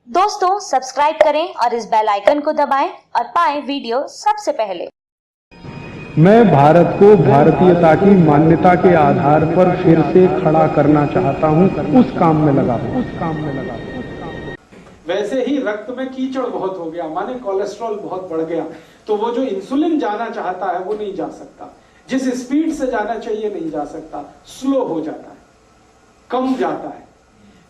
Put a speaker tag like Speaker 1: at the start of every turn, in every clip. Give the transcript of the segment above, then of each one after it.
Speaker 1: दोस्तों सब्सक्राइब करें और इस बेल आइकन को दबाएं और पाएं वीडियो सबसे पहले।
Speaker 2: मैं भारत को भारतीयता की मान्यता के आधार पर फिर से खड़ा करना चाहता हूं, उस काम में लगा हूं।
Speaker 3: वैसे ही रक्त में कीचड़ बहुत हो गया, माने कोलेस्ट्रॉल बहुत बढ़ गया, तो वो जो इंसुलिन जाना चाहता है वो नहीं जा सकता, जिस स्पीड से जाना चाहिए नहीं जा सकता, स्लो हो जाता है, कम जाता है।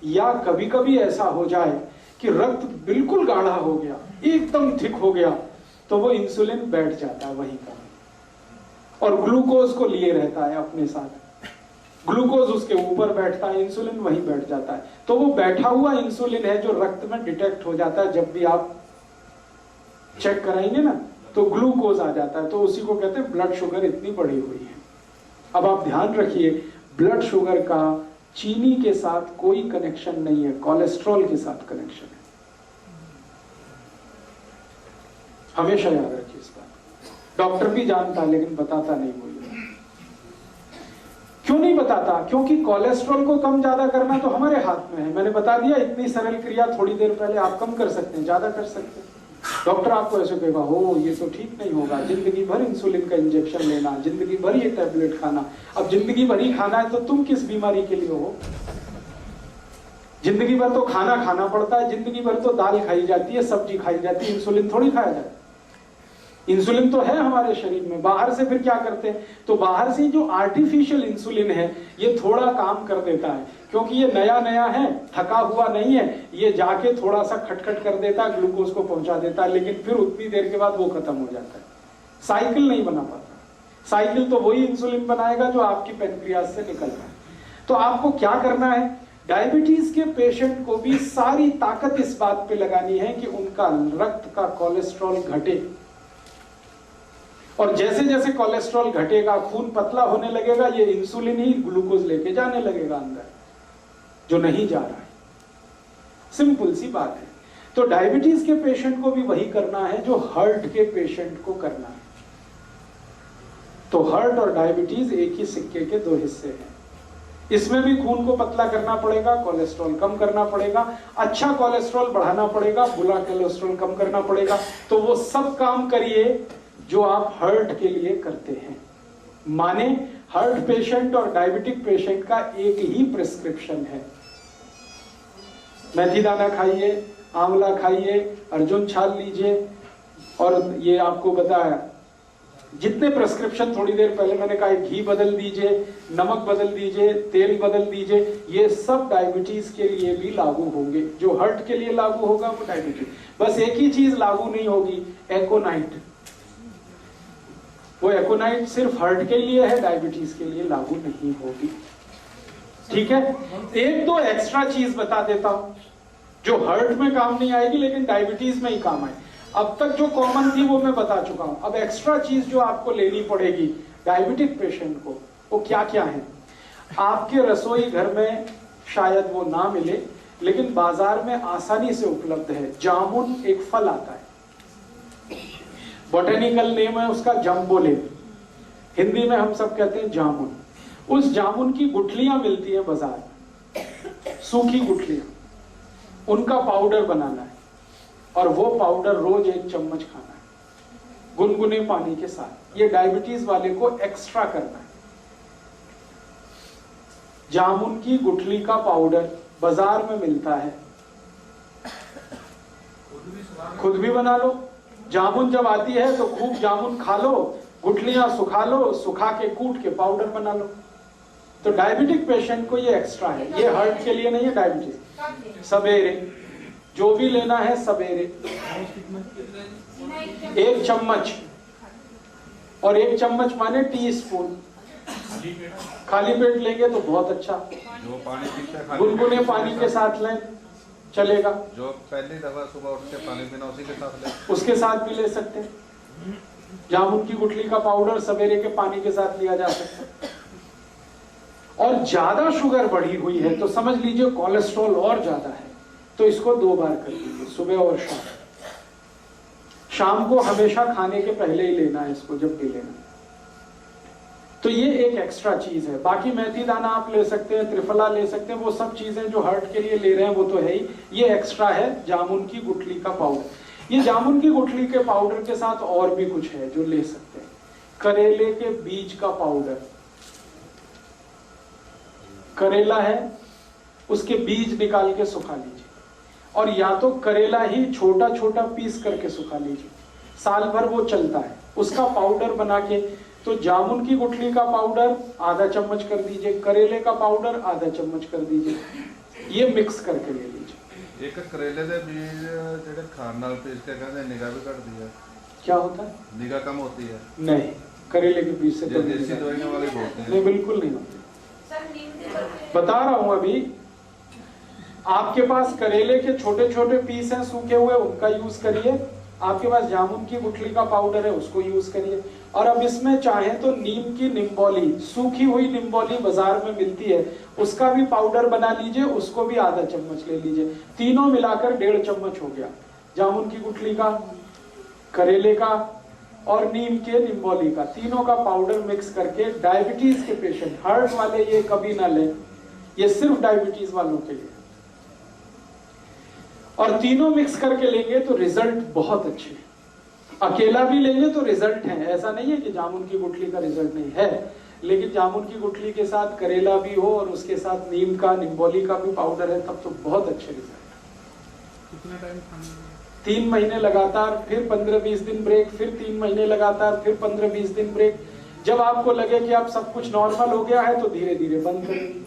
Speaker 3: या कभी कभी ऐसा हो जाए कि रक्त बिल्कुल गाढ़ा हो गया, एकदम थिक हो गया, तो वो इंसुलिन बैठ जाता है वहीं पर और ग्लूकोज को लिए रहता है अपने साथ। ग्लूकोज उसके ऊपर बैठता है, इंसुलिन वहीं बैठ जाता है। तो वो बैठा हुआ इंसुलिन है जो रक्त में डिटेक्ट हो जाता है। जब भी आप चेक कराएंगे ना तो ग्लूकोज आ जाता है, तो उसी को कहते हैं ब्लड शुगर इतनी बढ़ी हुई है। अब आप ध्यान रखिए, ब्लड शुगर का चीनी के साथ कोई कनेक्शन नहीं है, कोलेस्ट्रॉल के साथ कनेक्शन है। हमेशा याद रखिए इस बात। डॉक्टर भी जानता है लेकिन बताता नहीं वो। क्यों नहीं बताता? क्योंकि कोलेस्ट्रॉल को कम ज्यादा करना तो हमारे हाथ में है। मैंने बता दिया, इतनी सरल क्रिया थोड़ी देर पहले आप कम कर सकते हैं, ज्यादा कर सकते हैं। डॉक्टर आपको ऐसे कहेगा, हो ये तो ठीक नहीं होगा, जिंदगी भर इंसुलिन का इंजेक्शन लेना, जिंदगी भर ये टैबलेट खाना। अब जिंदगी भर ही खाना है तो तुम किस बीमारी के लिए हो? जिंदगी भर तो खाना खाना पड़ता है, जिंदगी भर तो दाल खाई जाती है, सब्जी खाई जाती है, इंसुलिन थोड़ी खाया जाता है। इंसुलिन तो है हमारे शरीर में। बाहर से फिर क्या करते हैं? तो बाहर से जो आर्टिफिशियल इंसुलिन है ये थोड़ा काम कर देता है, क्योंकि ये नया नया है, थका हुआ नहीं है, ये जाके थोड़ा सा खटखट कर देता है, ग्लूकोज को पहुंचा देता है, लेकिन फिर उतनी देर के बाद वो खत्म हो जाता है। साइकिल नहीं बना पाता। साइकिल तो वही इंसुलिन बनाएगा जो आपकी पेनक्रियास से निकल रहा है। तो आपको क्या करना है? डायबिटीज के पेशेंट को भी सारी ताकत इस बात पे लगानी है कि उनका रक्त का कोलेस्ट्रॉल घटे। और जैसे जैसे कोलेस्ट्रॉल घटेगा, खून पतला होने लगेगा, ये इंसुलिन ही ग्लूकोज लेके जाने लगेगा अंदर, जो नहीं जा रहा है। सिंपल सी बात है। तो डायबिटीज के पेशेंट को भी वही करना है जो हार्ट के पेशेंट को करना है। तो हार्ट और डायबिटीज एक ही सिक्के के दो हिस्से हैं। इसमें भी खून को पतला करना पड़ेगा, कोलेस्ट्रॉल कम करना पड़ेगा, अच्छा कोलेस्ट्रॉल बढ़ाना पड़ेगा, बुरा कोलेस्ट्रॉल कम करना पड़ेगा। तो वो सब काम करिए जो आप हार्ट के लिए करते हैं। माने हार्ट पेशेंट और डायबिटिक पेशेंट का एक ही प्रिस्क्रिप्शन है। मेथी दाना खाइए, आंवला खाइए, अर्जुन छाल लीजिए, और ये आपको बताया जितने प्रिस्क्रिप्शन थोड़ी देर पहले मैंने कहा, घी बदल दीजिए, नमक बदल दीजिए, तेल बदल दीजिए, ये सब डायबिटीज के लिए भी लागू होंगे। जो हार्ट के लिए लागू होगा वो डायबिटीज। बस एक ही चीज लागू नहीं होगी, एकोनाइट। वो एकोनाइट सिर्फ हार्ट के लिए है, डायबिटीज के लिए लागू नहीं होगी। ठीक है? एक दो एक्स्ट्रा चीज बता देता हूं जो हार्ट में काम नहीं आएगी लेकिन डायबिटीज में ही काम आए। अब तक जो कॉमन थी वो मैं बता चुका हूं। अब एक्स्ट्रा चीज जो आपको लेनी पड़ेगी डायबिटिक पेशेंट को, वो क्या क्या है? आपके रसोई घर में शायद वो ना मिले, लेकिन बाजार में आसानी से उपलब्ध है। जामुन एक फल आता है, बोटेनिकल नेम है उसका जम्बोले, हिंदी में हम सब कहते हैं जामुन। उस जामुन की गुठलियां मिलती हैं बाजार में, सूखी गुठलियां, उनका पाउडर बनाना है और वो पाउडर रोज 1 चम्मच खाना है गुनगुने पानी के साथ। ये डायबिटीज वाले को एक्स्ट्रा करना है। जामुन की गुठली का पाउडर बाजार में मिलता है, खुद भी बना लो। जामुन जब आती है तो खूब जामुन खा लो, गुठलियां सुखा लो, सुखा के कूट के पाउडर बना लो। तो डायबिटिक पेशेंट को ये एक्स्ट्रा है, ये हार्ट के लिए नहीं है। डायबिटीज सवेरे जो भी लेना है, सवेरे 1 चम्मच, और 1 चम्मच माने टीस्पून। खाली पेट लेंगे तो बहुत अच्छा, गुनगुने पानी के साथ लें चलेगा।
Speaker 4: जो पहली दफा सुबह उठ के पानी पीना उसी के साथ ले,
Speaker 3: उसके साथ भी ले सकते हैं। जामुन की गुठली का पाउडर सवेरे के पानी के साथ लिया जा सकता है। और ज्यादा शुगर बढ़ी हुई है तो समझ लीजिए कोलेस्ट्रॉल और ज्यादा है, तो इसको 2 बार कर लीजिए, सुबह और शाम। शाम को हमेशा खाने के पहले ही लेना है इसको, जब भी लेना। तो ये एक एक्स्ट्रा चीज है। बाकी मेथी दाना आप ले सकते हैं, त्रिफला ले सकते हैं, वो सब चीजें जो हार्ट के लिए ले रहे हैं वो तो है ही। ये एक्स्ट्रा है जामुन की गुठली का पाउडर। ये जामुन की गुठली के पाउडर के साथ और भी कुछ है जो ले सकते हैं। करेले के बीज का पाउडर, करेला है उसके बीज निकाल के सुखा लीजिए, और या तो करेला ही छोटा छोटा पीस करके सुखा लीजिए, साल भर वो चलता है, उसका पाउडर बना के। तो जामुन की गुठली का पाउडर आधा चम्मच कर दीजिए, करेले का पाउडर आधा चम्मच कर दीजिए, ये मिक्स करके ले लीजिए।
Speaker 4: एक करेले के बीज जेडे खान नाल पीस के कहते निगाह भी घटती है,
Speaker 3: क्या होता है?
Speaker 4: निगाह कम होती है?
Speaker 3: नहीं, करेले के बीज से तो
Speaker 4: देसी दवाइयां वाले बोलते हैं।
Speaker 3: नहीं, बिल्कुल नहीं होती। बता रहा हूं अभी, आपके पास करेले के छोटे छोटे पीस हैं सूखे हुए, उनका यूज करिए। आपके पास जामुन की गुठली का पाउडर है, उसको यूज करिए। और अब इसमें चाहे तो नीम की निम्बोली, सूखी हुई निम्बोली बाजार में मिलती है, उसका भी पाउडर बना लीजिए, उसको भी आधा चम्मच ले लीजिए। तीनों मिलाकर 1.5 चम्मच हो गया, जामुन की गुठली का, करेले का और नीम के निम्बोली का, तीनों का पाउडर मिक्स करके। डायबिटीज के पेशेंट, हार्ट वाले ये कभी ना लें, ये सिर्फ डायबिटीज वालों के लिए। और तीनों मिक्स करके लेंगे तो रिजल्ट बहुत अच्छे हैं। अकेला भी लेंगे तो रिजल्ट है, ऐसा नहीं है कि जामुन की गुठली का रिजल्ट नहीं है, लेकिन जामुन की गुठली के साथ करेला भी हो और उसके साथ नीम का, निम्बोली का भी पाउडर है, तब तो बहुत अच्छे रिजल्ट।
Speaker 2: कितना टाइम खाना?
Speaker 3: 3 महीने लगातार, फिर 15-20 दिन ब्रेक, फिर 3 महीने लगातार, फिर 15-20 दिन ब्रेक। जब आपको लगे कि आप सब कुछ नॉर्मल हो गया है तो धीरे धीरे बंद करेंगे।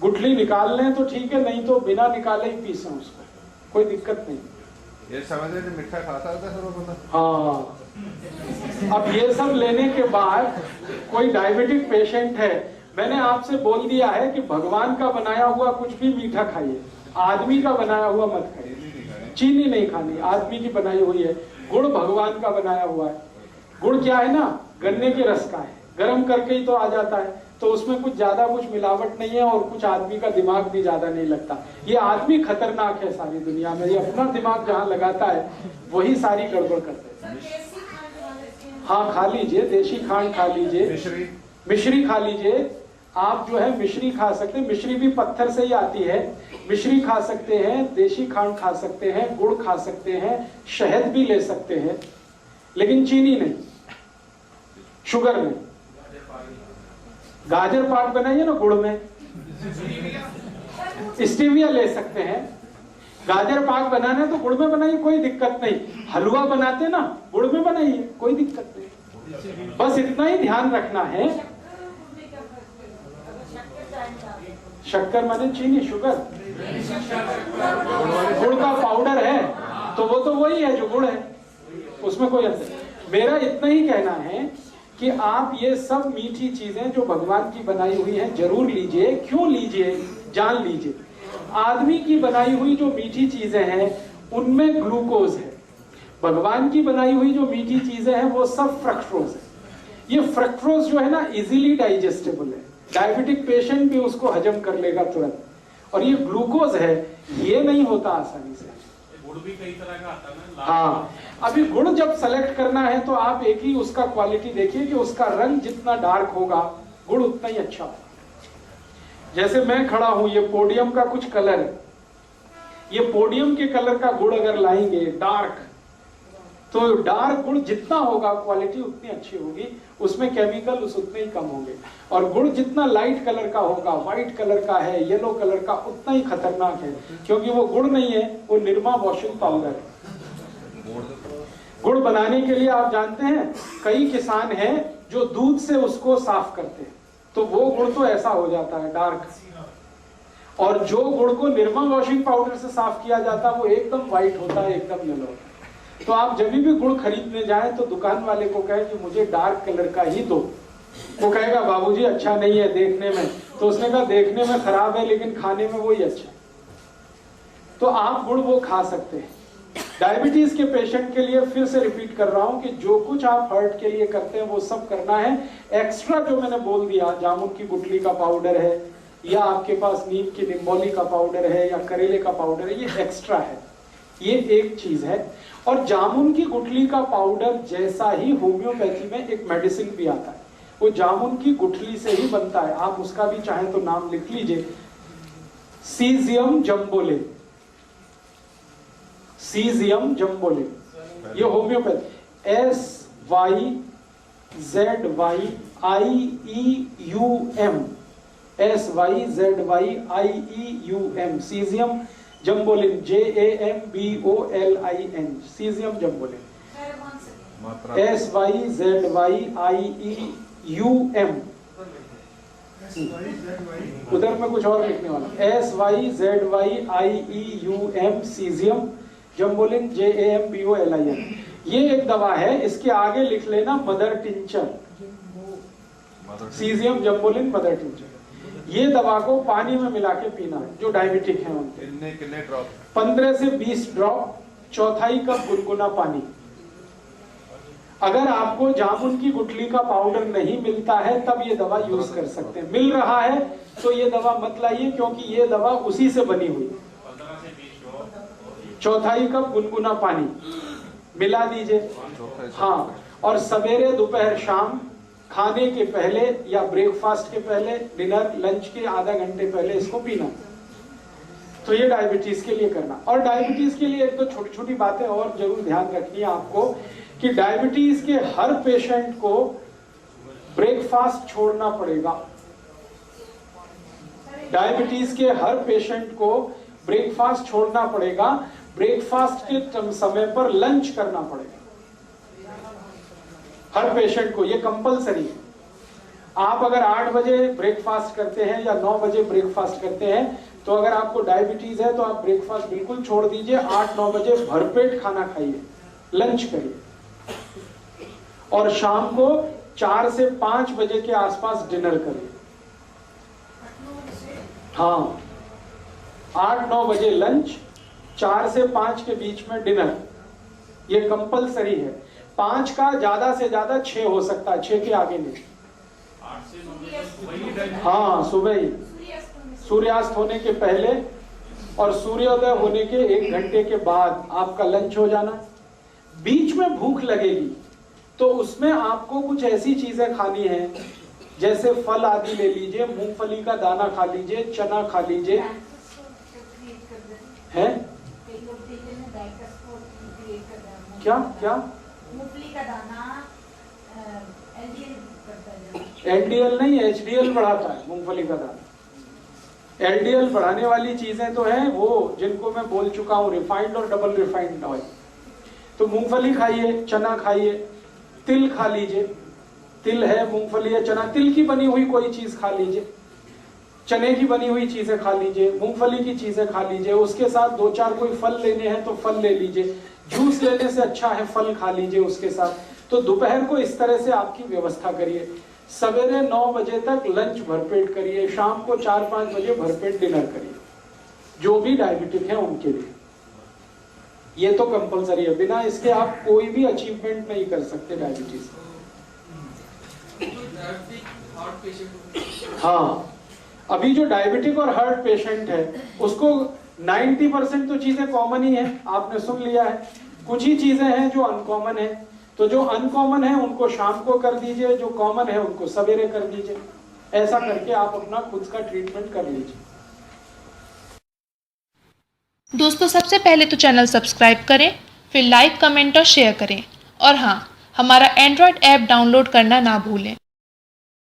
Speaker 3: गुठली निकाल लें तो ठीक है, नहीं तो बिना निकाले ही पीसें उसको, कोई दिक्कत नहीं।
Speaker 4: ये समझ मीठा खा सकता है सब बंदा?
Speaker 3: हाँ, अब ये सब लेने के बाद कोई डायबिटिक पेशेंट है, मैंने आपसे बोल दिया है कि भगवान का बनाया हुआ कुछ भी मीठा खाइए, आदमी का बनाया हुआ मत खाइए। चीनी नहीं खानी, आदमी की बनाई हुई है। गुड़ भगवान का बनाया हुआ है। गुड़ क्या है ना, गन्ने के रस का है, गर्म करके ही तो आ जाता है, तो उसमें कुछ ज्यादा कुछ मिलावट नहीं है, और कुछ आदमी का दिमाग भी ज्यादा नहीं लगता। ये आदमी खतरनाक है सारी दुनिया में, ये अपना दिमाग जहाँ लगाता है वही सारी गड़बड़ करते हैं। हाँ, खा लीजिए, देशी खांड खा लीजिए, मिश्री खा लीजिए। आप जो है मिश्री खा सकते हैं, मिश्री भी पत्थर से ही आती है। मिश्री खा सकते हैं, देशी खांड खा सकते हैं, गुड़ खा सकते हैं, शहद भी ले सकते हैं, लेकिन चीनी नहीं, शुगर नहीं। गाजर पाक बनाइए ना गुड़ में, स्टीविया ले सकते हैं। गाजर पाक बनाना है तो गुड़ में बनाइए, कोई दिक्कत नहीं। हलवा बनाते ना, गुड़ में बनाइए, कोई दिक्कत नहीं। बस इतना ही ध्यान रखना है। शक्कर माने चीनी, शुगर, गुड़ का पाउडर है तो वो तो वही है जो गुड़ है, उसमें कोई अंतर। मेरा इतना ही कहना है कि आप ये सब मीठी चीजें जो भगवान की बनाई हुई हैं जरूर लीजिए। क्यों लीजिए, जान लीजिए। आदमी की बनाई हुई जो मीठी चीजें हैं उनमें ग्लूकोज है, भगवान की बनाई हुई जो मीठी चीजें हैं वो सब फ्रक्टोज है। ये फ्रक्टोज जो है ना इजीली डाइजेस्टेबल है, डायबिटिक पेशेंट भी उसको हजम कर लेगा तुरंत। और ये ग्लूकोज है, ये नहीं होता आसानी से।
Speaker 5: गुड़ भी कई तरह का आता है ना।
Speaker 3: हाँ, अभी गुड़ जब सेलेक्ट करना है तो आप एक ही उसका क्वालिटी देखिए कि उसका रंग जितना डार्क होगा गुड़ उतना ही अच्छा होगा। जैसे मैं खड़ा हूं, ये पोडियम का कुछ कलर है, ये पोडियम के कलर का गुड़ अगर लाएंगे डार्क, तो डार्क गुड़ जितना होगा क्वालिटी उतनी अच्छी होगी, उसमें केमिकल उतने ही कम होंगे। और गुड़ जितना लाइट कलर का होगा, व्हाइट कलर का है, येलो कलर का, उतना ही खतरनाक है, क्योंकि वो गुड़ नहीं है, वो निरमा वॉशिंग पाउडर है। गुड़ बनाने के लिए आप जानते हैं कई किसान हैं जो दूध से उसको साफ करते हैं, तो वो गुड़ तो ऐसा हो जाता है डार्क। और जो गुड़ को निरमा वॉशिंग पाउडर से साफ किया जाता है वो एकदम व्हाइट होता है, एकदम येलो होता है। तो आप जब भी गुड़ खरीदने जाएं तो दुकान वाले को कहें कि मुझे डार्क कलर का ही दो। वो कहेगा बाबूजी अच्छा नहीं है देखने में, तो उसने कहा देखने में खराब है लेकिन खाने में वही अच्छा है। तो आप गुड़ वो खा सकते हैं। डायबिटीज के पेशेंट के लिए फिर से रिपीट कर रहा हूं कि जो कुछ आप हार्ट के लिए करते हैं वो सब करना है। एक्स्ट्रा जो मैंने बोल दिया, जामुन की गुठली का पाउडर है, या आपके पास नीम की निम्बोली का पाउडर है, या करेले का पाउडर है, ये एक्स्ट्रा है। ये एक चीज है। और जामुन की गुठली का पाउडर जैसा ही होम्योपैथी में एक मेडिसिन भी आता है, वो जामुन की गुठली से ही बनता है। आप उसका भी चाहें तो नाम लिख लीजिए, सीजियम जम्बोलेन। सीजियम जम्बोलेन, ये homoeopathy, SYZYIEUM, SYZYIEUM, syzygium jambolin, JAMBOLIN, syzygium jambolin, SYZYIEUM। उधर में कुछ और लिखने वाला, SYZYIEUM, सीजियम जम्बोलिन, JAMBOLIN। ये एक दवा है, इसके आगे लिख लेना mother tincture, syzygium jambolin mother tincture. ये दवा को पानी में मिला के पीना है जो डायबिटिक है उनके।
Speaker 4: कितने ड्रॉप?
Speaker 3: 15 से 20 ड्रॉप, चौथाई कप गुनगुना पानी। अगर आपको जामुन की गुठली का पाउडर नहीं मिलता है तब ये दवा यूज कर सकते हैं। मिल रहा है तो ये दवा मत लाइए, क्योंकि ये दवा उसी से बनी हुई।
Speaker 5: 15 से 20 ड्रॉप,
Speaker 3: चौथाई कप गुनगुना पानी मिला दीजिए। हाँ, और सवेरे दोपहर शाम खाने के पहले या ब्रेकफास्ट के पहले, डिनर लंच के आधा घंटे पहले इसको पीना। तो ये डायबिटीज के लिए करना। और डायबिटीज के लिए एक तो छोटी छोटी बातें और जरूर ध्यान रखनी है आपको, कि डायबिटीज के हर पेशेंट को ब्रेकफास्ट छोड़ना पड़ेगा। डायबिटीज के हर पेशेंट को ब्रेकफास्ट छोड़ना पड़ेगा। ब्रेकफास्ट के समय पर लंच करना पड़ेगा हर पेशेंट को, ये कंपलसरी है। आप अगर 8 बजे ब्रेकफास्ट करते हैं या 9 बजे ब्रेकफास्ट करते हैं, तो अगर आपको डायबिटीज है तो आप ब्रेकफास्ट बिल्कुल छोड़ दीजिए। 8-9 बजे भरपेट खाना खाइए, लंच करिए, और शाम को 4 से 5 बजे के आसपास डिनर करिए। हाँ, 8-9 बजे लंच, 4 से 5 के बीच में डिनर, ये कंपलसरी है। 5 का ज्यादा से ज्यादा 6 हो सकता है, 6 के आगे नहीं।
Speaker 5: 8 से 9 बजे वही टाइम।
Speaker 3: हाँ, सुबह ही, सूर्यास्त होने के पहले और सूर्योदय होने के 1 घंटे के बाद आपका लंच हो जाना। बीच में भूख लगेगी तो उसमें आपको कुछ ऐसी चीजें खानी है, जैसे फल आदि ले लीजिए, मूंगफली का दाना खा लीजिए, चना खा लीजिए, है क्या क्या
Speaker 6: मूंगफली का दाना
Speaker 3: एलडीएल नहीं, एचडीएल बढ़ाता है मूंगफली का दाना। एलडीएल बढ़ाने वाली चीजें तो हैं वो, जिनको मैं बोल चुका हूँ, रिफाइंड और डबल रिफाइंड ऑयल। तो मूंगफली खाइए, चना खाइए, तिल खा लीजिए, तिल है, मूंगफली है, चना, तिल की बनी हुई कोई चीज खा लीजिए, चने की बनी हुई चीजें खा लीजिए, मूंगफली की चीजें खा लीजिए। उसके साथ 2-4 कोई फल लेने हैं तो फल ले लीजिए, जूस लेने से अच्छा है फल खा लीजिए उसके साथ। तो दोपहर को इस तरह से आपकी व्यवस्था करिए। सवेरे 9 बजे तक लंच भरपेट करिए, शाम को 4-5 बजे भरपेट डिनर करिए, जो भी डायबिटिक है उनके लिए। ये तो कंपलसरी है, बिना इसके आप कोई भी अचीवमेंट नहीं कर सकते डायबिटीज। हाँ, अभी जो डायबिटिक और हार्ट पेशेंट है उसको 90% तो चीजें कॉमन ही है, आपने सुन लिया है। कुछ ही चीजें हैं जो अनकॉमन है, तो जो अनकॉमन है उनको शाम को कर दीजिए, जो कॉमन है उनको सवेरे कर दीजिए। ऐसा करके आप अपना खुद का ट्रीटमेंट कर लीजिए।
Speaker 7: दोस्तों, सबसे पहले तो चैनल सब्सक्राइब करें, फिर लाइक, कमेंट और शेयर करें। और हाँ, हमारा एंड्रॉयड ऐप डाउनलोड करना ना भूलें।